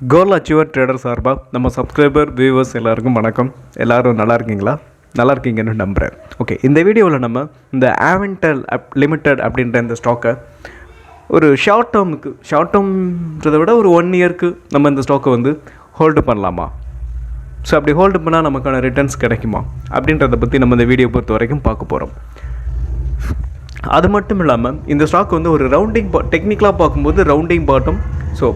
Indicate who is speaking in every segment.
Speaker 1: கோல் achiever trader சார்பாக நம்ம subscriber viewers எல்லாருக்கும் வணக்கம். எல்லோரும் நல்லா இருக்கீங்களா? நல்லா இருக்கீங்கன்னு நம்புகிறேன். ஓகே, இந்த வீடியோவில் நம்ம இந்த ஆவென்டல் லிமிடெட் அப்படின்ற இந்த ஸ்டாக்கை ஒரு ஷார்ட் டேர்ம்ன்றதை விட ஒரு 1 இயருக்கு நம்ம இந்த ஸ்டாக்கை வந்து ஹோல்டு பண்ணலாமா, ஸோ அப்படி ஹோல்டு பண்ணால் நமக்கான ரிட்டர்ன்ஸ் கிடைக்குமா அப்படின்றத பற்றி நம்ம இந்த வீடியோ பொறுத்த வரைக்கும் பார்க்க போகிறோம். அது மட்டும் இல்லாமல் இந்த ஸ்டாக் வந்து ஒரு ரவுண்டிங் டெக்னிக்கலாக பார்க்கும்போது ரவுண்டிங் பாட்டம், ஸோ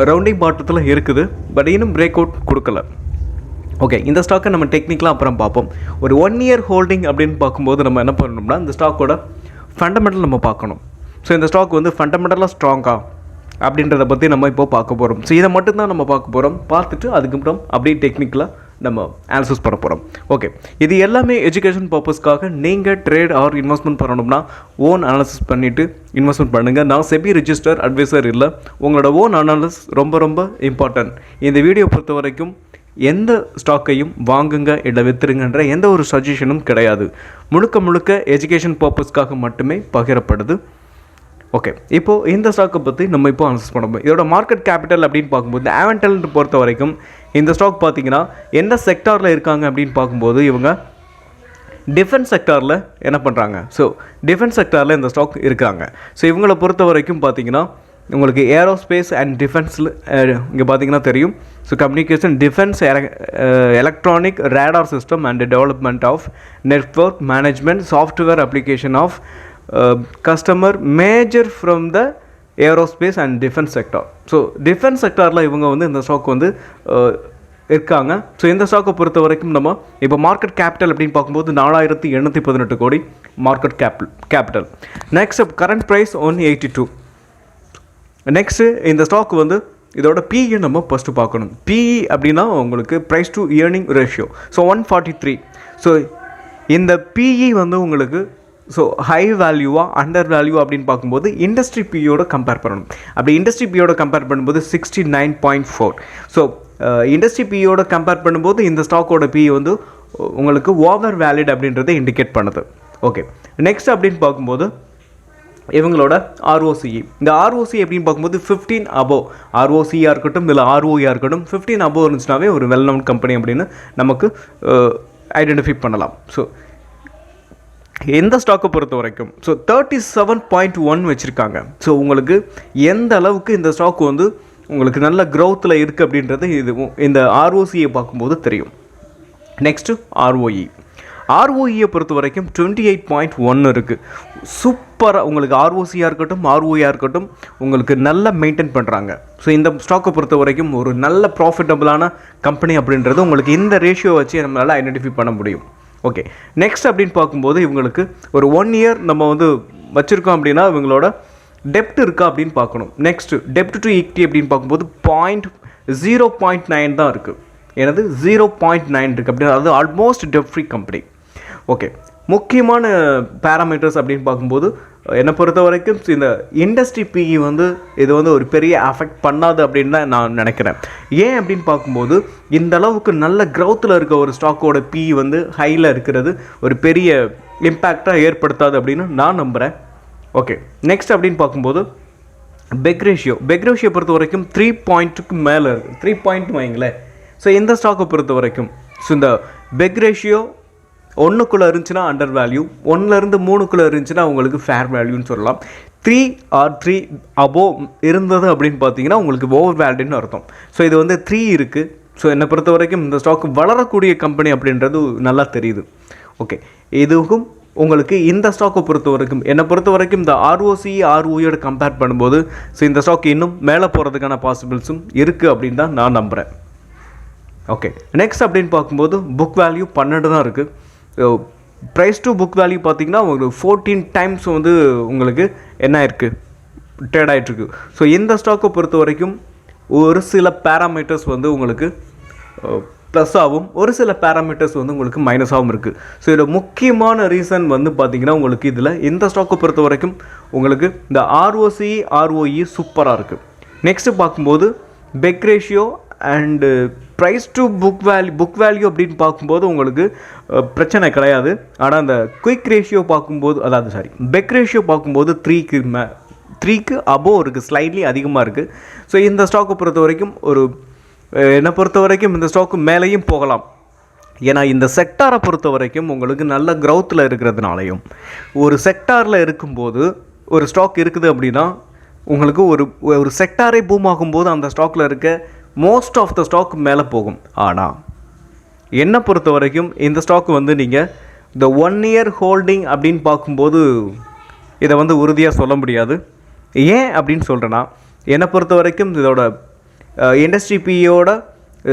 Speaker 1: ரவுண்டிங் பாட்டத்தில் இருக்குது, பட் இன்னும் பிரேக் அவுட் கொடுக்கல. ஓகே, இந்த ஸ்டாக்கை நம்ம டெக்னிக்கலாக அப்புறம் பார்ப்போம். ஒரு 1 இயர் ஹோல்டிங் அப்படின்னு பார்க்கும்போது நம்ம என்ன பண்ணணும்னா இந்த ஸ்டாக்கோட ஃபண்டமெண்டல் நம்ம பார்க்கணும். ஸோ இந்த ஸ்டாக் வந்து ஃபண்டமெண்டலாக ஸ்ட்ராங்கா அப்படின்றத பற்றி நம்ம இப்போ பார்க்க போகிறோம். ஸோ இதை மட்டும்தான் நம்ம பார்க்க போகிறோம். பார்த்துட்டு அதுக்கப்புறம் அப்படியே டெக்னிக்கலாக நம்ம அனாலிசிஸ் பண்ண போகிறோம். ஓகே, இது எல்லாமே எஜுகேஷன் பர்பஸ்க்காக. நீங்கள் ட்ரேட் ஆர் இன்வெஸ்ட்மெண்ட் பண்ணணும்னா ஓன் அனாலிசிஸ் பண்ணிவிட்டு இன்வெஸ்ட்மெண்ட் பண்ணுங்கள். நான் செபி ரிஜிஸ்டர் அட்வைசர் இல்லை. உங்களோட ஓன் அனாலிசிஸ் ரொம்ப ரொம்ப இம்பார்ட்டன்ட். இந்த வீடியோ பொறுத்த வரைக்கும் எந்த ஸ்டாக்கையும் வாங்குங்க இல்லை விற்றுருங்கன்ற எந்த ஒரு சஜஷனும் கிடையாது. முழுக்க எஜுகேஷன் பர்பஸ்க்காக மட்டுமே பகிரப்படுது. ஓகே, இப்போது இந்த ஸ்டாக்கை பற்றி நம்ம இப்போ அனாலிசிஸ் பண்ணுவோம். இதோட மார்க்கெட் கேபிட்டல் அப்படின்னு பார்க்கும்போது ஆவென்டல் பொறுத்த வரைக்கும் இந்த ஸ்டாக் பார்த்திங்கன்னா எந்த செக்டாரில் இருக்காங்க அப்படின்னு பார்க்கும்போது இவங்க டிஃபென்ஸ் செக்டாரில் என்ன பண்ணுறாங்க. ஸோ டிஃபென்ஸ் செக்டாரில் இந்த ஸ்டாக் இருக்காங்க. ஸோ இவங்களை பொறுத்த வரைக்கும் பார்த்திங்கன்னா உங்களுக்கு ஏரோஸ்பேஸ் அண்ட் டிஃபென்ஸில் இங்கே பார்த்திங்கன்னா தெரியும். So communication, defence, electronic, radar system and development of network management, software application of customer major from the aerospace and defence sector. So defence செக்டாரில் இவங்க வந்து இந்த ஸ்டாக் வந்து இருக்காங்க. ஸோ இந்த ஸ்டாக்கை பொறுத்த வரைக்கும் நம்ம இப்போ மார்க்கெட் கேபிட்டல் அப்படின்னு பார்க்கும்போது 4818 crore market capital. Next current price 182. Next இந்த ஸ்டாக் வந்து இதோட பிஇ நம்ம ஃபஸ்ட்டு பார்க்கணும். பிஇ அப்படின்னா உங்களுக்கு price to earning ratio. So 143. So இந்த பிஇ வந்து உங்களுக்கு ஸோ ஹை வேல்யூவா அண்டர் வேல்யூ அப்படின்னு பார்க்கும்போது இண்டஸ்ட்ரி பியோட கம்பேர் பண்ணணும். அப்படி இண்டஸ்ட்ரி பியோட கம்பேர் பண்ணும்போது 69.4. ஸோ இண்டஸ்ட்ரி பியோட கம்பேர் பண்ணும்போது இந்த ஸ்டாக்கோட பி வந்து உங்களுக்கு ஓவர் வேலிட் அப்படின்றத இண்டிகேட் பண்ணுது. ஓகே, நெக்ஸ்ட் அப்படின்னு பார்க்கும்போது இவங்களோட ஆர்ஓசிஇ. இந்த ஆர்ஓசி அப்படின்னு பார்க்கும்போது 15 அபோவ், ஆர்ஓசியாக இருக்கட்டும் இல்லை ஆர்ஓஇயாக இருக்கட்டும் 15 அபோவ் இருந்துச்சுனாவே ஒரு வெல் நவுன் கம்பெனி அப்படின்னு நமக்கு ஐடென்டிஃபை பண்ணலாம். ஸோ எந்த ஸ்டாக்கை பொறுத்த வரைக்கும் ஸோ 37.1 வச்சுருக்காங்க. ஸோ உங்களுக்கு எந்த அளவுக்கு இந்த ஸ்டாக் வந்து உங்களுக்கு நல்ல க்ரோத்தில் இருக்குது அப்படின்றது இது இந்த ஆர்ஓசியை பார்க்கும்போது தெரியும். நெக்ஸ்ட்டு ஆர்ஓஇயை பொறுத்த வரைக்கும் 28.1 இருக்குது. சூப்பராக உங்களுக்கு ஆர்ஓசியாக இருக்கட்டும் ஆர்ஓஇயாக இருக்கட்டும் உங்களுக்கு நல்லா மெயின்டைன் பண்ணுறாங்க. ஸோ இந்த ஸ்டாக்கை பொறுத்த வரைக்கும் ஒரு நல்ல ப்ராஃபிட்டபுளான கம்பெனி அப்படின்றது உங்களுக்கு இந்த ரேஷியோ வச்சு நம்மளால் ஐடென்டிஃபை பண்ண முடியும். ஓகே, நெக்ஸ்ட் அப்படின்னு பார்க்கும்போது இவங்களுக்கு ஒரு 1 இயர் நம்ம வந்து வச்சுருக்கோம் அப்படின்னா இவங்களோட டெப்ட் இருக்கா அப்படின்னு பார்க்கணும். நெக்ஸ்ட்டு டெப்ட் டு ஈக்விட்டி அப்படின்னு பார்க்கும்போது 0.9 தான் இருக்குது. எனது 0.9 இருக்குது அப்படின்னா அது ஆல்மோஸ்ட் டெப்ட் ஃப்ரீ கம்பெனி. ஓகே, முக்கியமான பேராமீட்டர்ஸ் அப்படின்னு பார்க்கும்போது என்னை பொறுத்த வரைக்கும் இந்த இண்டஸ்ட்ரி பிஇ வந்து இது வந்து ஒரு பெரிய அஃபெக்ட் பண்ணாது அப்படின்னு தான் நான் நினைக்கிறேன். ஏன் அப்படின்னு பார்க்கும்போது இந்த அளவுக்கு நல்ல க்ரோத்தில் இருக்க ஒரு ஸ்டாக்கோட பிஇ வந்து ஹையில் இருக்கிறது ஒரு பெரிய இம்பேக்டாக ஏற்படுத்தாது அப்படின்னு நான் நம்புகிறேன். ஓகே, நெக்ஸ்ட் அப்படின்னு பார்க்கும்போது பெக் ரேஷியோ பொறுத்த வரைக்கும் 3 மேலே இருக்குது. 3 வைங்களேன். ஸோ இந்த ஸ்டாக்கை பொறுத்த வரைக்கும் ஸோ இந்த பெக் ரேஷியோ 1க்குள்ளே இருந்துச்சுன்னா அண்டர் வேல்யூ, 1லேருந்து 3க்குள்ளே இருந்துச்சுன்னா உங்களுக்கு ஃபேர் வேல்யூன்னு சொல்லலாம். 3 அபோவ் இருந்தது அப்படின்னு பார்த்தீங்கன்னா உங்களுக்கு ஓவர் வேல்யூன்னு அர்த்தம். ஸோ இது வந்து 3 இருக்குது. ஸோ என்னை பொறுத்த வரைக்கும் இந்த ஸ்டாக் வளரக்கூடிய கம்பெனி அப்படின்றது நல்லா தெரியுது. ஓகே, இதுக்கும் உங்களுக்கு இந்த ஸ்டாக்கை பொறுத்த வரைக்கும் என்னை பொறுத்த வரைக்கும் இந்த ஆர்ஓஇயோட கம்பேர் பண்ணும்போது ஸோ இந்த ஸ்டாக் இன்னும் மேலே போகிறதுக்கான பாசிபிள்ஸும் இருக்குது அப்படின்னு தான் நான் நம்புகிறேன். ஓகே, நெக்ஸ்ட் அப்படின்னு பார்க்கும்போது புக் வேல்யூ 12 தான் இருக்குது. ப்ரைஸ் டு புக் வேல்யூ பார்த்திங்கன்னா உங்களுக்கு 14 டைம்ஸ் வந்து உங்களுக்கு என்ன இருக்குது ட்ரேட் ஆகிட்டுருக்கு. ஸோ இந்த ஸ்டாக்கை பொறுத்த வரைக்கும் ஒரு சில பேராமீட்டர்ஸ் வந்து உங்களுக்கு ப்ளஸ் ஆகும், ஒரு சில பேராமீட்டர்ஸ் வந்து உங்களுக்கு மைனஸாகவும் இருக்குது. ஸோ இதில் முக்கியமான ரீசன் வந்து பார்த்திங்கன்னா உங்களுக்கு இதில் இந்த ஸ்டாக்கை பொறுத்த வரைக்கும் உங்களுக்கு இந்த ஆர்ஓஇ சூப்பராக இருக்குது. நெக்ஸ்ட்டு பார்க்கும்போது PEG ratio and price to book value அப்படின்னு பார்க்கும்போது உங்களுக்கு பிரச்சனை கிடையாது. ஆனால் அந்த குயிக் ரேஷியோ பார்க்கும்போது பெக் ரேஷியோ பார்க்கும்போது 3க்கு அபோவ் இருக்குது, ஸ்லைட்லி அதிகமாக இருக்குது. ஸோ இந்த ஸ்டாக்கை பொறுத்த வரைக்கும் என்னை பொறுத்த வரைக்கும் இந்த ஸ்டாக்கு மேலேயும் போகலாம். ஏன்னா இந்த செக்டாரை பொறுத்த வரைக்கும் உங்களுக்கு நல்ல க்ரௌத்தில் இருக்கிறதுனாலையும், ஒரு செக்டாரில் இருக்கும்போது ஒரு ஸ்டாக் இருக்குது அப்படின்னா உங்களுக்கு ஒரு செக்டாரே பூம் ஆகும்போது அந்த ஸ்டாக்கில் இருக்க மோஸ்ட் ஆஃப் த ஸ்டாக் மேலே போகும். ஆனால் என்னை பொறுத்த வரைக்கும் இந்த ஸ்டாக் வந்து நீங்கள் இந்த 1 இயர் ஹோல்டிங் அப்படின்னு பார்க்கும்போது இதை வந்து உறுதியாக சொல்ல முடியாது. ஏன் அப்படின்னு சொல்கிறேன்னா, என்னை பொறுத்த வரைக்கும் இதோட இண்டஸ்ட்ரி பியோட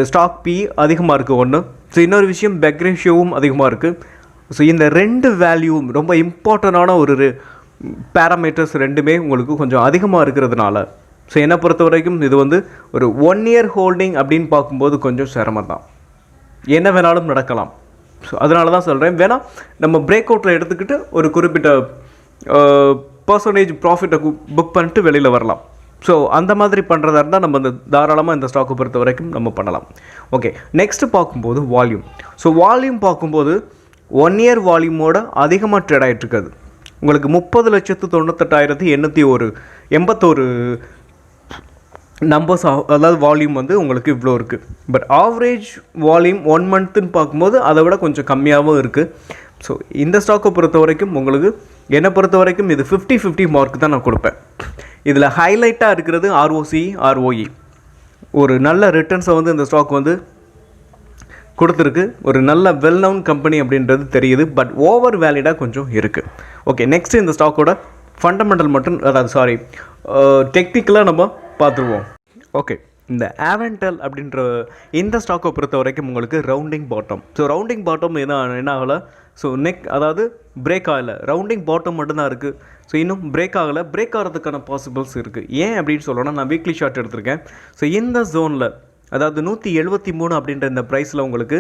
Speaker 1: ஸ்டாக் பி அதிகமாக இருக்குது ஒன்று. ஸோ இன்னொரு விஷயம் பெக் ரேஷியோவும் அதிகமாக இருக்குது. ஸோ இந்த 2 வேல்யூவும் ரொம்ப இம்பார்ட்டண்டான ஒரு பேராமீட்டர்ஸ் ரெண்டுமே உங்களுக்கு கொஞ்சம் அதிகமாக இருக்கிறதுனால, ஸோ என்னை பொறுத்த வரைக்கும் இது வந்து ஒரு 1 இயர் ஹோல்டிங் அப்படின்னு பார்க்கும்போது கொஞ்சம் சிரமம் தான். என்ன வேணாலும் நடக்கலாம். ஸோ அதனால தான் சொல்கிறேன், வேணால் நம்ம பிரேக் அவுட்டில் எடுத்துக்கிட்டு ஒரு குறிப்பிட்ட பர்சன்டேஜ் ப்ராஃபிட்டை புக் பண்ணிட்டு வெளியில் வரலாம். ஸோ அந்த மாதிரி பண்ணுறதா இருந்தால் நம்ம இந்த தாராளமாக இந்த ஸ்டாக்கை பொறுத்த வரைக்கும் நம்ம பண்ணலாம். ஓகே, நெக்ஸ்ட்டு பார்க்கும்போது வால்யூம். ஸோ வால்யூம் பார்க்கும்போது 1 இயர் வால்யூமோட அதிகமாக ட்ரேட் ஆகிட்டுருக்குது. உங்களுக்கு 30,98,881 நம்பர்ஸ், அதாவது வால்யூம் வந்து உங்களுக்கு இவ்வளோ இருக்குது. பட் ஆவரேஜ் வால்யூம் 1 மந்த்துன்னு பார்க்கும்போது அதை விட கொஞ்சம் கம்மியாகவும் இருக்குது. ஸோ இந்த ஸ்டாக்கை பொறுத்த வரைக்கும் உங்களுக்கு, என்னை பொறுத்த வரைக்கும் இது 50-50 மார்க் தான் நான் கொடுப்பேன். இதில் ஹைலைட்டாக இருக்கிறது ROCE, ROE. ஒரு நல்ல ரிட்டர்ன்ஸை வந்து இந்த ஸ்டாக் வந்து கொடுத்துருக்கு. ஒரு நல்ல வெல் நவுன் கம்பெனி அப்படின்றது தெரியுது. பட் ஓவர் வேலிடாக கொஞ்சம் இருக்குது. ஓகே, நெக்ஸ்ட்டு இந்த ஸ்டாக்கோட ஃபண்டமெண்டல் மட்டும், அதாவது டெக்னிக்கலாக நம்ம பார்த்துருவோம். ஓகே, இந்த ஆவென்டல் அப்படின்ற இந்த ஸ்டாக்கை பொறுத்த வரைக்கும் உங்களுக்கு rounding bottom. So rounding bottom என்ன ஆகலை. ஸோ அதாவது பிரேக் ஆகலை, ரவுண்டிங் பாட்டம் மட்டும்தான் இருக்குது. ஸோ இன்னும் பிரேக் ஆகலை. பிரேக் ஆகிறதுக்கான பாசிபிள்ஸ் இருக்குது. ஏன் அப்படின்னு சொல்லணும்னா, நான் வீக்லி ஷார்ட் எடுத்திருக்கேன். ஸோ இந்த ஜோனில், அதாவது 173 அப்படின்ற இந்த ப்ரைஸில் உங்களுக்கு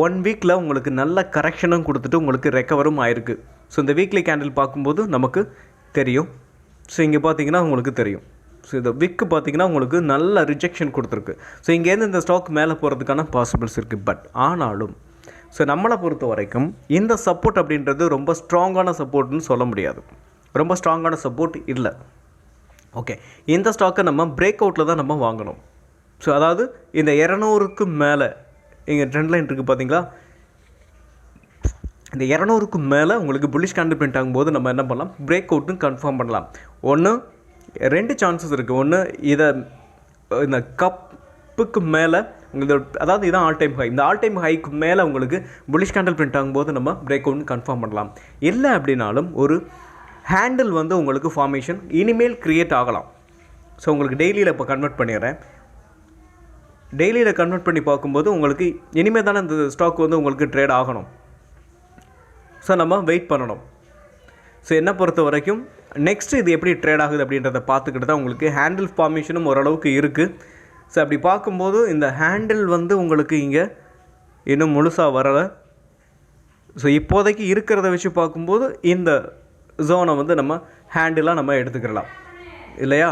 Speaker 1: 1 வீக்கில் உங்களுக்கு நல்ல கரெக்ஷனும் கொடுத்துட்டு உங்களுக்கு ரெக்கவரும் ஆயிருக்கு. ஸோ இந்த வீக்லி கேண்டில் பார்க்கும்போது நமக்கு தெரியும். ஸோ இங்கே பார்த்தீங்கன்னா உங்களுக்கு தெரியும். ஸோ இந்த விக்கு பார்த்தீங்கன்னா உங்களுக்கு நல்ல ரிஜெக்ஷன் கொடுத்துருக்கு. ஸோ இங்கேருந்து இந்த ஸ்டாக் மேலே போகிறதுக்கான பாசிபிள்ஸ் இருக்குது. பட் ஆனாலும் ஸோ நம்மளை பொறுத்த வரைக்கும் இந்த சப்போர்ட் அப்படின்றது ரொம்ப ஸ்ட்ராங்கான சப்போர்ட்னு சொல்ல முடியாது. ரொம்ப ஸ்ட்ராங்கான சப்போர்ட் இல்லை. ஓகே, இந்த ஸ்டாக்கை நம்ம பிரேக் அவுட்டில் தான் நம்ம வாங்கணும். ஸோ அதாவது இந்த 200க்கு மேலே இங்கே ட்ரெண்ட் லைன் இருக்குது பார்த்தீங்களா, இந்த 200க்கு மேலே உங்களுக்கு புல்லிஷ் கேண்டில் பிரிண்ட் ஆகும்போது நம்ம என்ன பண்ணலாம், பிரேக் அவுட்னு கன்ஃபார்ம் பண்ணலாம். ஒன்று 2 சான்சஸ் இருக்குது. ஒன்று இந்த கப்புக்கு மேலே உங்களுக்கு, அதாவது இதான் ஆல் டைம் ஹை, இந்த ஆல் டைம் ஹைக்கு மேலே உங்களுக்கு புல்லிஷ் கேண்டில் பிரிண்ட் ஆகும்போது நம்ம பிரேக் அவுட்னு கன்ஃபார்ம் பண்ணலாம். இல்லை அப்படின்னாலும் ஒரு ஹேண்டில் வந்து உங்களுக்கு ஃபார்மேஷன் இனிமேல் க்ரியேட் ஆகலாம். ஸோ உங்களுக்கு டெய்லியில் இப்போ கன்வெர்ட் பண்ணிடுறேன். டெய்லியில் கன்வெர்ட் பண்ணி பார்க்கும்போது உங்களுக்கு இனிமேல் தானே இந்த ஸ்டாக் வந்து உங்களுக்கு ட்ரேட் ஆகணும். ஸோ நம்ம வெயிட் பண்ணணும். ஸோ என்னை பொறுத்த வரைக்கும் நெக்ஸ்ட்டு இது எப்படி ட்ரேட் ஆகுது அப்படின்றத பார்த்துக்கிட்டு தான் உங்களுக்கு ஹேண்டில் ஃபார்மேஷனும் ஓரளவுக்கு இருக்குது. ஸோ அப்படி பார்க்கும்போது இந்த ஹேண்டில் வந்து உங்களுக்கு இங்கே இன்னும் முழுசாக வரலை. ஸோ இப்போதைக்கு இருக்கிறத வச்சு பார்க்கும்போது இந்த ஜோனை வந்து நம்ம ஹேண்டிலாக நம்ம எடுத்துக்கிடலாம் இல்லையா.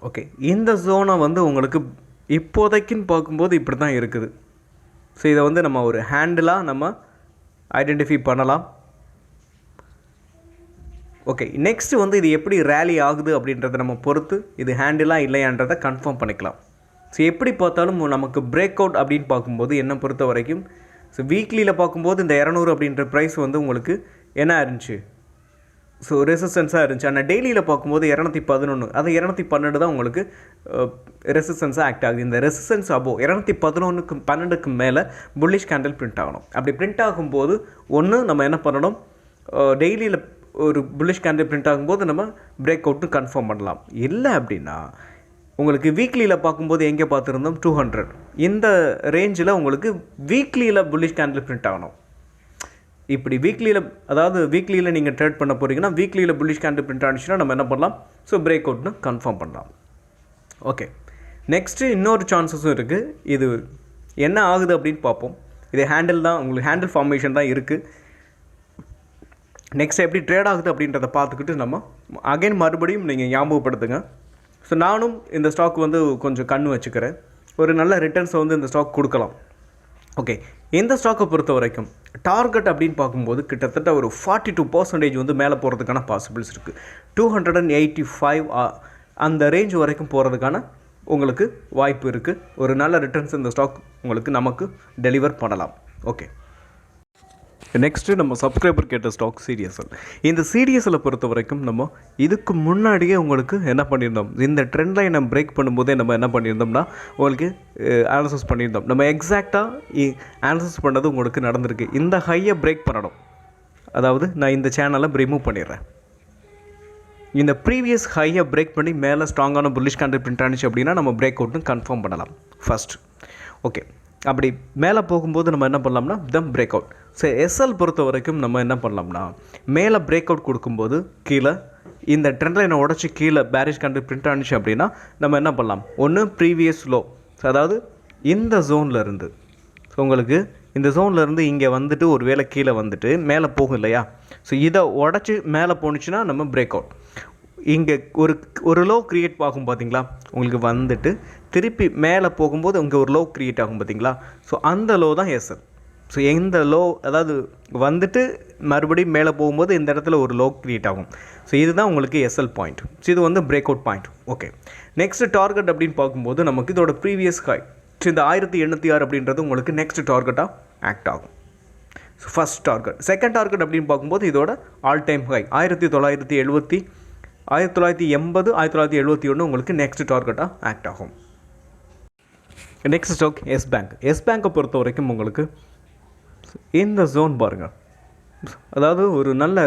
Speaker 1: ஓகே, இந்த ஜோனை வந்து உங்களுக்கு இப்போதைக்குன்னு பார்க்கும்போது இப்படி தான் இருக்குது. ஸோ இதை வந்து நம்ம ஒரு ஹேண்டிலாக நம்ம ஐடென்டிஃபை பண்ணலாம். ஓகே, நெக்ஸ்ட்டு வந்து இது எப்படி ரேலி ஆகுது அப்படின்றத நம்ம பொறுத்து இது ஹேண்டிலாக இல்லையான்றதை கன்ஃபார்ம் பண்ணிக்கலாம். ஸோ எப்படி பார்த்தாலும் நமக்கு பிரேக் அவுட் அப்படின்னு பார்க்கும்போது என்னை பொறுத்த வரைக்கும், ஸோ வீக்லியில் பார்க்கும்போது இந்த 200 அப்படின்ற ப்ரைஸ் வந்து உங்களுக்கு என்ன இருந்துச்சு, ஸோ ரெசிஸ்டன்ஸாக இருந்துச்சு. ஆனால் டெய்லியில் பார்க்கும்போது 211, அது 212 தான் உங்களுக்கு ரெசிஸ்டன்ஸாக ஆக்ட் ஆகுது. இந்த ரெசிஸ்டன்ஸ் அபோவ் 211க்கு மேலே புல்லிஷ் கேண்டில் பிரிண்ட் ஆகணும். அப்படி பிரிண்ட் ஆகும்போது ஒன்று நம்ம என்ன பண்ணணும், டெய்லியில் ஒரு புல்லிஷ் கேண்டில் பிரிண்ட் ஆகும்போது நம்ம பிரேக் அவுட்னு கன்ஃபார்ம் பண்ணலாம். இல்லை அப்படின்னா உங்களுக்கு வீக்லியில் பார்க்கும்போது எங்கே பார்த்துருந்தோம் 200, இந்த ரேஞ்சில் உங்களுக்கு வீக்லியில் புல்லிஷ் கேண்டில் பிரிண்ட் ஆகணும். இப்படி வீக்லியில், அதாவது வீக்லியில் நீங்கள் ட்ரேட் பண்ண போகிறீங்கன்னா வீக்லியில் புல்லிஷ் கேண்டில் பிரிண்ட் ஆனிச்சுன்னா நம்ம என்ன பண்ணலாம், ஸோ பிரேக் அவுட்னு கன்ஃபார்ம் பண்ணலாம். ஓகே, நெக்ஸ்ட்டு இன்னொரு சான்சஸும் இருக்குது. இது என்ன ஆகுது அப்படின்னு பார்ப்போம். இது ஹேண்டில் தான், உங்களுக்கு ஹேண்டில் ஃபார்மேஷன் தான் இருக்குது. நெக்ஸ்ட் எப்படி ட்ரேட் ஆகுது அப்படின்றத பார்த்துக்கிட்டு நம்ம அகைன் மறுபடியும் நீங்கள் ஞாபகப்படுத்துங்க. ஸோ நானும் இந்த ஸ்டாக் வந்து கொஞ்சம் கண் வச்சுக்கிறேன். ஒரு நல்ல ரிட்டர்ன்ஸை வந்து இந்த ஸ்டாக் கொடுக்கலாம். ஓகே, இந்த ஸ்டாக்கை பொறுத்த வரைக்கும் டார்கெட் அப்படின்னு பார்க்கும்போது கிட்டத்தட்ட ஒரு 42% வந்து மேலே போகிறதுக்கான பாசிபிள்ஸ் இருக்குது. 285 அந்த ரேஞ்ச் வரைக்கும் போகிறதுக்கான உங்களுக்கு வாய்ப்பு இருக்குது. ஒரு நல்ல ரிட்டர்ன்ஸ் இந்த ஸ்டாக் உங்களுக்கு நமக்கு டெலிவர் பண்ணலாம். ஓகே, நெக்ஸ்ட்டு நம்ம சப்ஸ்கிரைபர் கேட்ட ஸ்டாக் சிடிஎஸ்எல். இந்த சிடிஎஸ்எல்லை பொறுத்த வரைக்கும் நம்ம இதுக்கு முன்னாடியே உங்களுக்கு என்ன பண்ணியிருந்தோம், இந்த ட்ரெண்ட் லைனை பிரேக் பண்ணும்போதே நம்ம என்ன பண்ணியிருந்தோம்னா உங்களுக்கு அனாலிசிஸ் பண்ணியிருந்தோம். நம்ம எக்ஸாக்டாக அனாலிசிஸ் பண்ணது உங்களுக்கு நடந்திருக்கு. இந்த ஹையை பிரேக் பண்ணணும். அதாவது நான் இந்த சேனலை ரிமூவ் பண்ணிடுறேன். இந்த ப்ரீவியஸ் ஹையை பிரேக் பண்ணி மேலே ஸ்ட்ராங்கான புல்லிஷ் கேண்டில் பிரிண்ட் ஆனிச்சு அப்படின்னா நம்ம பிரேக் அவுட்னு கன்ஃபார்ம் பண்ணலாம் ஃபஸ்ட். ஓகே, அப்படி மேலே போகும்போது நம்ம என்ன பண்ணலாம்னா பிரேக் அவுட். சரி, எஸ்எல் பொறுத்த வரைக்கும் நம்ம என்ன பண்ணலாம்னா மேலே பிரேக் அவுட் கொடுக்கும்போது கீழே இந்த ட்ரெண்ட் லைனை உடச்சி கீழே பேரிஷ் கேண்டில் பிரிண்ட் ஆனிச்சு அப்படின்னா நம்ம என்ன பண்ணலாம், ஒன்று ப்ரீவியஸ் லோ, அதாவது இந்த ஜோனில் இருந்து உங்களுக்கு இந்த ஜோனில் இருந்து இங்கே வந்துட்டு ஒரு வேளை கீழே வந்துட்டு மேலே போகும் இல்லையா, ஸோ இதை உடச்சி மேலே போணுச்சுன்னா நம்ம பிரேக் அவுட். இங்கே ஒரு லோ க்ரியேட் ஆகும் பார்த்தீங்களா, உங்களுக்கு வந்துட்டு திருப்பி மேலே போகும்போது இங்கே ஒரு லோ க்ரியேட் ஆகும் பார்த்தீங்களா, ஸோ அந்த லோ தான் எஸ்எல். ஸோ எந்த லோ, அதாவது வந்துட்டு மறுபடியும் மேலே போகும்போது இந்த இடத்துல ஒரு லோ க்ரியேட் ஆகும். ஸோ இதுதான் உங்களுக்கு எஸ்எல் பாயிண்ட். ஸோ இது வந்து break out point. Okay, next target அப்படின்னு பார்க்கும்போது நமக்கு இதோட ப்ரீவியஸ் ஹை இந்த 1806 அப்படின்றது உங்களுக்கு நெக்ஸ்ட் டார்கெட்டாக ஆக்ட் ஆகும். So first target. Second target அப்படின்னு பார்க்கும்போது இதோட ஆல் டைம் ஹை 1970, 1980, 1971 உங்களுக்கு நெக்ஸ்ட் டார்கெட்டாக ஆக்ட் ஆகும். Next stock Yes bank. Yes பேங்கை பொறுத்த வரைக்கும் உங்களுக்கு இந்த ஜோன் பாருங்கள், அதாவது ஒரு நல்ல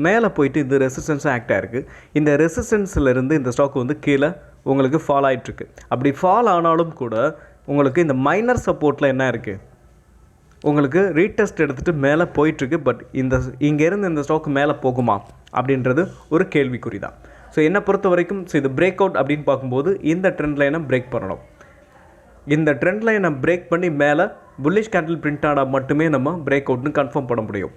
Speaker 1: மேலே போயிட்டு இந்த ரெசிஸ்டன்ஸாக ஆக்ட் ஆகிருக்கு. இந்த ரெசிஸ்டன்ஸில் இந்த ஸ்டாக் வந்து கீழே உங்களுக்கு ஃபால் ஆகிட்டுருக்கு. அப்படி ஃபால் ஆனாலும் கூட உங்களுக்கு இந்த மைனர் சப்போர்ட்டில் என்ன இருக்குது, உங்களுக்கு ரீடெஸ்ட் எடுத்துகிட்டு மேலே போயிட்டுருக்கு. பட் இங்கேருந்து இந்த ஸ்டாக் மேலே போகுமா அப்படின்றது ஒரு கேள்விக்குறி தான். ஸோ என்னை பொறுத்த வரைக்கும் இது பிரேக் அவுட் அப்படின்னு பார்க்கும்போது இந்த ட்ரெண்ட் லைனை பிரேக் பண்ணணும். இந்த ட்ரெண்ட் லைனை பிரேக் பண்ணி மேலே புல்லிஷ் கேண்டில் பிரிண்ட் ஆனால் மட்டுமே நம்ம பிரேக் அவுட்னு கன்ஃபார்ம் பண்ண முடியும்.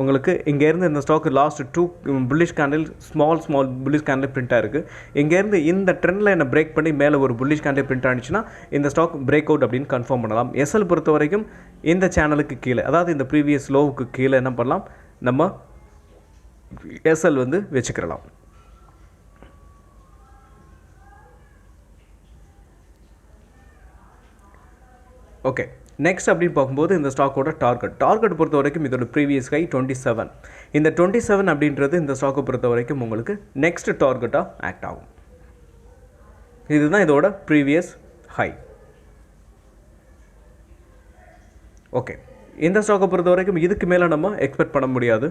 Speaker 1: உங்களுக்கு இங்கேருந்து இந்த stock last 2 bullish candle small bullish candle print ஆகிருக்கு. இங்கேருந்து இந்த ட்ரெண்ட் லைனை பிரேக் பண்ணி மேலே ஒரு புல்லிஷ் கேண்டில் பிரிண்ட் ஆனிச்சுன்னா இந்த ஸ்டாக் பிரேக் அவுட் அப்படின்னு கன்ஃபார்ம் பண்ணலாம். எஸ்எல் பொறுத்த வரைக்கும் இந்த சேனலுக்கு கீழே, அதாவது இந்த ப்ரீவியஸ் லோவுக்கு கீழே என்ன பண்ணலாம், நம்ம எஸ்எல் வந்து வச்சுக்கிறலாம். ஓகே, நெக்ஸ்ட் அப்படின்னு பார்க்கும்போது இந்த ஸ்டாக்கோட டார்கெட் பொறுத்த வரைக்கும் இதோட ப்ரீவியஸ் ஹை 27. இந்த 27 அப்படின்றது இந்த ஸ்டாக்கை பொறுத்த வரைக்கும் உங்களுக்கு நெக்ஸ்ட் டார்கெட்டாக ஆக்ட் ஆகும். இதுதான் இதோட ப்ரீவியஸ் ஹை. ஓகே, இந்த ஸ்டாக்கை பொறுத்த வரைக்கும் இதுக்கு மேலே நம்ம எக்ஸ்பெக்ட் பண்ண முடியாது.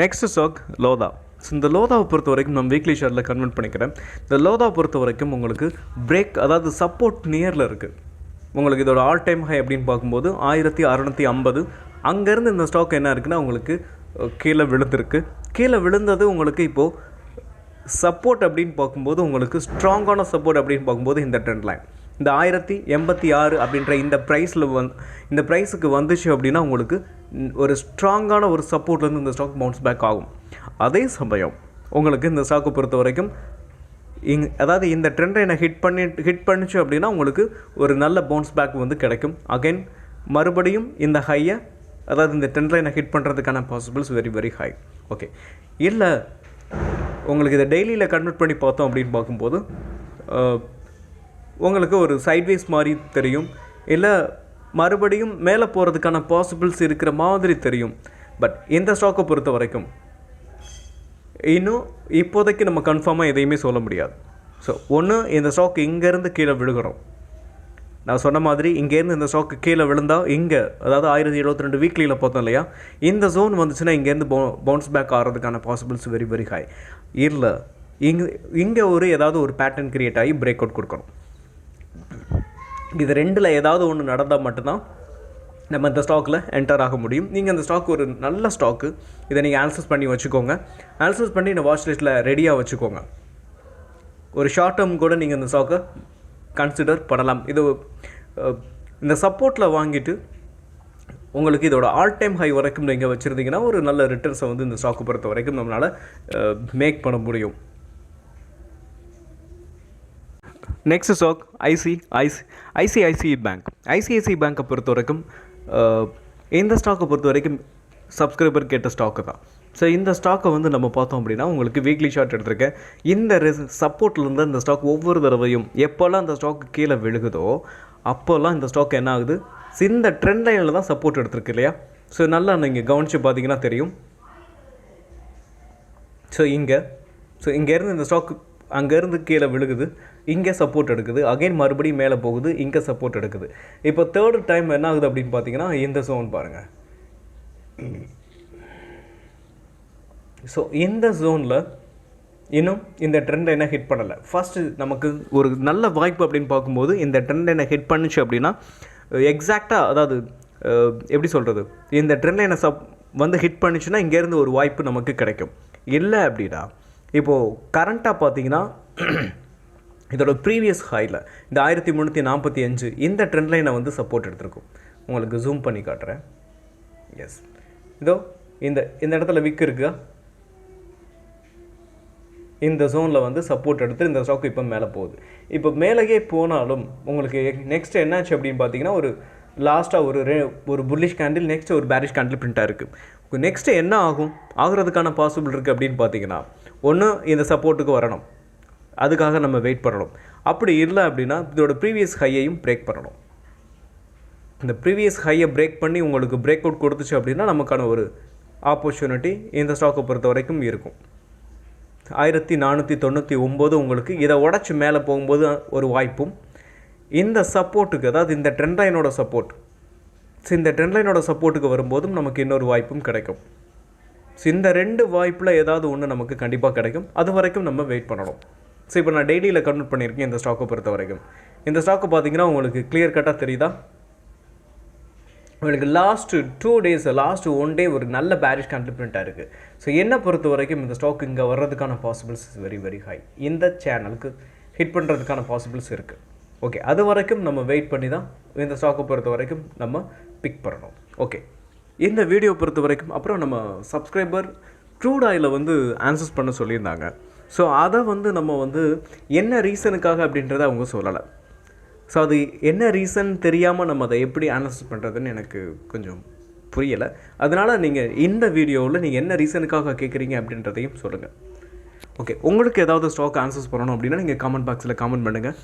Speaker 1: Next stock Lodha. இந்த லோதாவை பொறுத்த வரைக்கும் நம்ம வீக்லி ஷேரில் கன்வெர்ட் பண்ணிக்கிறேன். இந்த லோதாவை பொறுத்த வரைக்கும் உங்களுக்கு பிரேக், அதாவது சப்போர்ட் நியரில் இருக்குது. உங்களுக்கு இதோட ஆல் டைம் ஹை அப்படின்னு பார்க்கும்போது 1650. அங்கேருந்து இந்த ஸ்டாக் என்ன இருக்குன்னா உங்களுக்கு கீழே விழுந்திருக்கு. கீழே விழுந்தது உங்களுக்கு இப்போது சப்போர்ட் அப்படின்னு பார்க்கும்போது உங்களுக்கு ஸ்ட்ராங்கான சப்போர்ட் அப்படின்னு பார்க்கும்போது இந்த ட்ரெண்ட் லைன் இந்த 1086 அப்படின்ற இந்த ப்ரைஸில் இந்த ப்ரைஸுக்கு வந்துச்சு அப்படின்னா உங்களுக்கு ஒரு ஸ்ட்ராங்கான ஒரு சப்போர்ட்லேருந்து இந்த ஸ்டாக் பவுன்ஸ் பேக் ஆகும். அதே சமயம் உங்களுக்கு இந்த ஸ்டாக்கை பொறுத்த வரைக்கும் அதாவது இந்த ட்ரெண்ட் லைனை ஹிட் பண்ணிச்சு அப்படின்னா உங்களுக்கு ஒரு நல்ல பவுன்ஸ் பேக் வந்து கிடைக்கும். அகைன் மறுபடியும் இந்த ஹையை, அதாவது இந்த ட்ரெண்ட் லைனை ஹிட் பண்ணுறதுக்கான possibles very very high. Okay, இல்லை உங்களுக்கு இதை டெய்லியில் கன்வெர்ட் பண்ணி பார்த்தோம் அப்படின்னு பார்க்கும்போது உங்களுக்கு ஒரு சைட்வேஸ் மாதிரி தெரியும், இல்லை மறுபடியும் மேலே போகிறதுக்கான பாசிபிள்ஸ் இருக்கிற மாதிரி தெரியும். பட் இந்த ஸ்டாக்கை பொறுத்த வரைக்கும் இன்னும் இப்போதைக்கு நம்ம கன்ஃபார்மாக எதையுமே சொல்ல முடியாது. ஸோ ஒன்று இந்த ஸ்டாக் இங்கேருந்து கீழே விழுகிறோம். நான் சொன்ன மாதிரி இங்கேருந்து இந்த ஸ்டாக்கு கீழே விழுந்தால் இங்கே, அதாவது 1072 வீக்லியில் பார்த்தோம் இல்லையா, இந்த ஜோன் வந்துச்சுன்னா இங்கேருந்து பவுன்ஸ் பேக் ஆகிறதுக்கான பாசிபிள்ஸ் வெரி வெரி ஹை. இல்லை இங்கே ஏதாவது ஒரு பேட்டர்ன் கிரியேட் ஆகி பிரேக் அவுட் கொடுக்கணும். இது ரெண்டில் ஏதாவது ஒன்று நடந்தால் மட்டும்தான் நம்ம இந்த ஸ்டாக்கில் என்டர் ஆக முடியும். நீங்கள் அந்த ஸ்டாக் ஒரு நல்ல ஸ்டாக்கு, இதை நீங்கள் அனாலிசிஸ் பண்ணி வச்சுக்கோங்க. அனாலிசிஸ் பண்ணி இந்த வாட்ச் லிஸ்ட்டில் ரெடியாக வச்சுக்கோங்க. ஒரு ஷார்ட் டேர்ம் கூட நீங்கள் இந்த ஸ்டாக்கை கன்சிடர் பண்ணலாம். இது இந்த சப்போர்ட்டில் வாங்கிட்டு உங்களுக்கு இதோட ஆல் டைம் ஹை வரைக்கும் நீங்கள் வச்சுருந்தீங்கன்னா ஒரு நல்ல ரிட்டர்ன்ஸை வந்து இந்த ஸ்டாக்கை பொறுத்த வரைக்கும் நம்மளால் மேக் பண்ண முடியும். Next stock ICICI bank. ICICI பேங்க்கை பொறுத்த வரைக்கும் இந்த ஸ்டாக்கை பொறுத்த வரைக்கும் சப்ஸ்கிரைபர் கேட்ட ஸ்டாக்கு தான். ஸோ இந்த ஸ்டாக்கை வந்து நம்ம பார்த்தோம் அப்படின்னா உங்களுக்கு வீக்லி ஷார்ட் எடுத்திருக்கேன். இந்த சப்போர்ட்லேருந்து இந்த ஸ்டாக் ஒவ்வொரு தடவையும் எப்போல்லாம் அந்த ஸ்டாக்கு கீழே விழுகுதோ அப்போல்லாம் இந்த ஸ்டாக் என்ன ஆகுது, இந்த ட்ரெண்ட் லைனில் தான் சப்போர்ட் எடுத்திருக்கு இல்லையா. ஸோ நல்லா நீங்கள் கவனித்து பார்த்தீங்கன்னா தெரியும். ஸோ இங்கேருந்து இந்த ஸ்டாக் அங்கேருந்து கீழே விழுகுது, இங்கே சப்போர்ட் எடுக்குது, அகைன் மறுபடியும் மேலே போகுது, இங்கே சப்போர்ட் எடுக்குது. இப்போ தேர்டு டைம் என்ன ஆகுது அப்படின்னு பார்த்தீங்கன்னா இந்த ஜோன் பாருங்கள். ஸோ இந்த ஜோனில் இன்னும் இந்த ட்ரெண்ட் லைனை ஹிட் பண்ணலை. ஃபஸ்ட்டு நமக்கு ஒரு நல்ல வாய்ப்பு அப்படின்னு பார்க்கும்போது இந்த ட்ரெண்ட் லைனை ஹிட் பண்ணுச்சு அப்படின்னா எக்ஸாக்டாக, அதாவது எப்படி சொல்கிறது, இந்த ட்ரெண்ட் லைனை வந்து ஹிட் பண்ணிச்சுன்னா இங்கேருந்து ஒரு வாய்ப்பு நமக்கு கிடைக்கும். இல்லை அப்படின்னா இப்போது கரண்ட்டாக பார்த்தீங்கன்னா இதோட ப்ரீவியஸ் ஹையில் இந்த 1345 இந்த ட்ரெண்ட் லைனை வந்து சப்போர்ட் எடுத்திருக்கும். உங்களுக்கு ஜூம் பண்ணி காட்டுறேன். எஸ், இதோ இந்த இடத்துல விக் இருக்குதா, இந்த ஜோனில் வந்து சப்போர்ட் எடுத்து இந்த ஸ்டாக் இப்போ மேலே போகுது. இப்போ மேலேயே போனாலும் உங்களுக்கு நெக்ஸ்ட் என்னாச்சு அப்படின்னு பார்த்தீங்கன்னா லாஸ்ட்டாக ஒரு புல்லிஷ் கேண்டில், நெக்ஸ்ட் ஒரு பேரிஷ் கேண்டில் பிரிண்ட்டாக இருக்குது. நெக்ஸ்ட்டு என்ன ஆகிறதுக்கான பாசிபிள் இருக்குது அப்படின்னு பார்த்தீங்கன்னா ஒன்று இந்த சப்போர்ட்டுக்கு வரணும், அதுக்காக நம்ம வெயிட் பண்ணணும். அப்படி இல்லை அப்படின்னா இதோட ப்ரீவியஸ் ஹையையும் பிரேக் பண்ணணும். இந்த ப்ரீவியஸ் ஹையை பிரேக் பண்ணி உங்களுக்கு பிரேக் அவுட் கொடுத்துச்சு அப்படின்னா நமக்கான ஒரு ஆப்பர்ச்சுனிட்டி இந்த ஸ்டாக்கை பொறுத்த வரைக்கும் இருக்கும். 1499 உங்களுக்கு இதை உடச்சி மேலே போகும்போது ஒரு வாய்ப்பும், இந்த சப்போர்ட்டுக்கு, அதாவது இந்த ட்ரெண்ட் லைனோட சப்போர்ட், இந்த ட்ரெண்ட் லைனோட சப்போர்ட்டுக்கு வரும்போதும் நமக்கு இன்னொரு வாய்ப்பும் கிடைக்கும். ஸோ இந்த ரெண்டு வாய்ப்பில் ஏதாவது ஒன்று நமக்கு கண்டிப்பாக கிடைக்கும். அது வரைக்கும் நம்ம வெயிட் பண்ணணும். ஸோ இப்போ நான் டெய்லியில் கன்வெர்ட் பண்ணியிருக்கேன் இந்த ஸ்டாக்கை பொறுத்த வரைக்கும். இந்த ஸ்டாக்கை பார்த்தீங்கன்னா உங்களுக்கு கிளியர் கட்டாக தெரியுதா, உங்களுக்கு லாஸ்ட்டு 2 days, லாஸ்ட்டு 1 day ஒரு நல்ல பேரிஷ் கேண்டில் பிரிண்ட்டாக இருக்குது. ஸோ என்னை பொறுத்த வரைக்கும் இந்த ஸ்டாக் இங்கே வர்றதுக்கான possibles is very very high. இந்த சேனலுக்கு ஹிட் பண்ணுறதுக்கான பாசிபிள்ஸ் இருக்குது. ஓகே, அது வரைக்கும் நம்ம வெயிட் பண்ணி தான் இந்த ஸ்டாக்கை பொறுத்த வரைக்கும் நம்ம பிக் பண்ணணும். ஓகே, இந்த வீடியோ பொறுத்த வரைக்கும் அப்புறம் நம்ம சப்ஸ்கிரைபர் க்ரூட் ஆயிலை வந்து ஆன்சர்ஸ் பண்ண சொல்லியிருந்தாங்க. ஸோ அதை வந்து நம்ம வந்து என்ன ரீசனுக்காக அப்படின்றத அவங்க சொல்லலை. ஸோ அது என்ன ரீசன் தெரியாமல் நம்ம அதை எப்படி அனலைஸ் பண்ணுறதுன்னு எனக்கு கொஞ்சம் புரியலை. அதனால் நீங்கள் இந்த வீடியோவில் நீங்கள் என்ன ரீசனுக்காக கேட்குறீங்க அப்படின்றதையும் சொல்லுங்கள். ஓகே, உங்களுக்கு ஏதாவது ஸ்டாக் ஆன்சர்ஸ் பண்ணணும் அப்படின்னா நீங்கள் கமெண்ட் பாக்ஸில் கமெண்ட் பண்ணுங்கள்.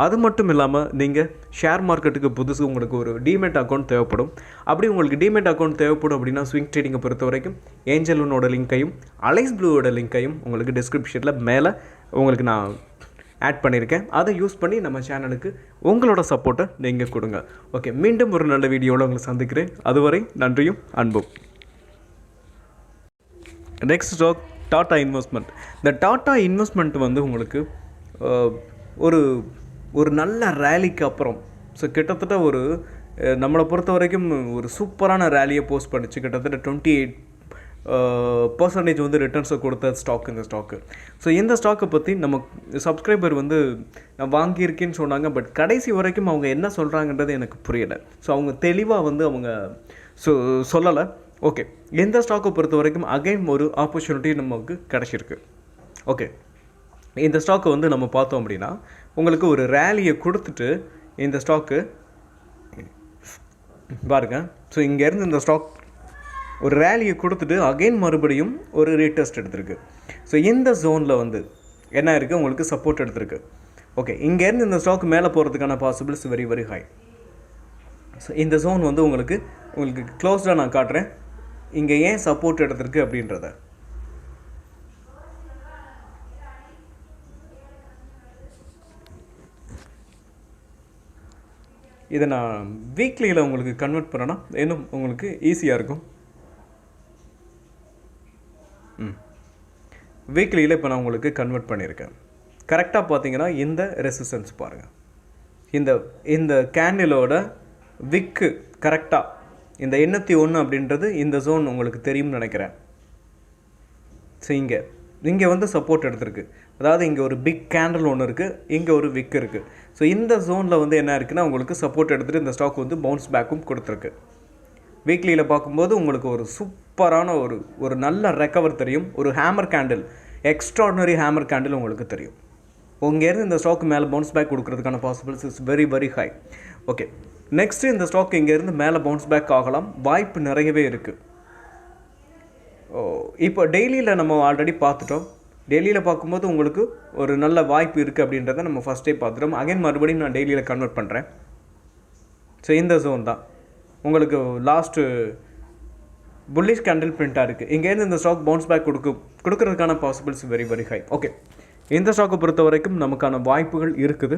Speaker 1: அது மட்டும் இல்லாமல் நீங்கள் ஷேர் மார்க்கெட்டுக்கு புதுசு உங்களுக்கு ஒரு டிமெட் அக்கௌண்ட் தேவைப்படும். அப்படி உங்களுக்கு டிமெட் அக்கௌண்ட் தேவைப்படும் அப்படின்னா ஸ்விங் ட்ரேடிங்கை பொறுத்த வரைக்கும் ஏஞ்சலூனோட லிங்க்கையும் அலைஸ் ப்ளூவோட லிங்க்கையும் உங்களுக்கு டிஸ்கிரிப்ஷனில் மேலே உங்களுக்கு நான் ஆட் பண்ணியிருக்கேன். அதை யூஸ் பண்ணி நம்ம சேனலுக்கு உங்களோட சப்போர்ட்டை நீங்கள் கொடுங்க. ஓகே, மீண்டும் ஒரு நல்ல வீடியோவில் உங்களை சந்திக்கிறேன். அதுவரை நன்றியும் அன்பும். Next stock Tata investment. இந்த டாடா இன்வெஸ்ட்மெண்ட் வந்து உங்களுக்கு ஒரு நல்ல ரேலிக்கு அப்புறம், ஸோ கிட்டத்தட்ட நம்மளை பொறுத்த வரைக்கும் ஒரு சூப்பரான ரேலியை போஸ்ட் பண்ணிச்சு. கிட்டத்தட்ட 28% வந்து ரிட்டர்ன்ஸை கொடுத்த ஸ்டாக் இந்த ஸ்டாக்கு. ஸோ இந்த ஸ்டாக்கை பற்றி நம்ம சப்ஸ்கிரைபர் வந்து நான் வாங்கியிருக்கேன்னு சொன்னாங்க. பட் கடைசி வரைக்கும் அவங்க என்ன சொல்கிறாங்கன்றது எனக்கு புரியலை. ஸோ அவங்க தெளிவாக வந்து அவங்க சொல்லலை. ஓகே, இந்த ஸ்டாக்கை பொறுத்த வரைக்கும் அகைன் ஒரு ஆப்பர்ச்சுனிட்டி நமக்கு கிடச்சிருக்கு. ஓகே, இந்த ஸ்டாக்கை வந்து நம்ம பார்த்தோம் அப்படின்னா உங்களுக்கு ஒரு ரேலியை கொடுத்துட்டு இந்த ஸ்டாக்கு பாருங்க. ஸோ இங்கேருந்து இந்த ஸ்டாக் ஒரு ரேலியை கொடுத்துட்டு அகைன் மறுபடியும் ஒரு ரீடெஸ்ட் எடுத்திருக்கு. ஸோ இந்த ஜோனில் வந்து என்ன இருக்குது, உங்களுக்கு சப்போர்ட் எடுத்திருக்கு. ஓகே, இங்கேருந்து இந்த ஸ்டாக் மேலே போகிறதுக்கான possibles very very high. So இந்த ஜோன் வந்து உங்களுக்கு க்ளோஸ்டாக நான் காட்டுறேன் இங்கே ஏன் சப்போர்ட் எடுத்திருக்கு அப்படின்றத. இதை நான் வீக்லியில் உங்களுக்கு கன்வெர்ட் பண்ணேன்னா இன்னும் உங்களுக்கு ஈஸியாக இருக்கும். வீக்லியில் இப்போ நான் உங்களுக்கு கன்வெர்ட் பண்ணியிருக்கேன். கரெக்டாக பார்த்தீங்கன்னா இந்த ரெசிஸ்டன்ஸ் பாருங்கள், இந்த கேண்டிலோட விக்கு கரெக்டாக இந்த 801 அப்படின்றது இந்த ஜோன் உங்களுக்கு தெரியும்னு நினைக்கிறேன். ஸோ இங்கே வந்து சப்போர்ட் எடுத்திருக்கு. அதாவது இங்கே ஒரு பிக் கேண்டில் ஒன்று இருக்குது, இங்கே ஒரு விக் இருக்குது. ஸோ இந்த ஜோனில் வந்து என்ன இருக்குன்னா உங்களுக்கு சப்போர்ட் எடுத்துகிட்டு இந்த ஸ்டாக் வந்து பவுன்ஸ் பேக்கும் கொடுத்துருக்கு. வீக்லியில் பார்க்கும்போது உங்களுக்கு ஒரு சூப்பரான ஒரு நல்ல ரெக்கவர் தெரியும். ஒரு hammer candle, extraordinary hammer candle உங்களுக்கு தெரியும். இங்கேருந்து இந்த ஸ்டாக் மேலே பவுன்ஸ் பேக் கொடுக்கறதுக்கான possibilities is very very high. Okay, next இந்த ஸ்டாக் இங்கேருந்து மேலே பவுன்ஸ் பேக் ஆகலாம், வாய்ப்பு நிறையவே இருக்குது. இப்போ டெய்லியில் நம்ம ஆல்ரெடி பார்த்துட்டோம். டெய்லியில் பார்க்கும்போது உங்களுக்கு ஒரு நல்ல வாய்ப்பு இருக்குது அப்படின்றத நம்ம ஃபஸ்ட்டே பார்த்துட்டோம். அகைன் மறுபடியும் நான் டெய்லியில் கன்வெர்ட் பண்ணுறேன். ஸோ இந்த ஜோன் தான் உங்களுக்கு லாஸ்ட்டு புல்லிஷ் கேண்டில் பிரிண்ட்டாக இருக்குது. இங்கேருந்து இந்த ஸ்டாக் பவுன்ஸ் பேக் கொடுக்கறதுக்கான possibilities very very high. Okay, இந்த ஸ்டாக்கை பொறுத்த வரைக்கும் நமக்கான வாய்ப்புகள் இருக்குது.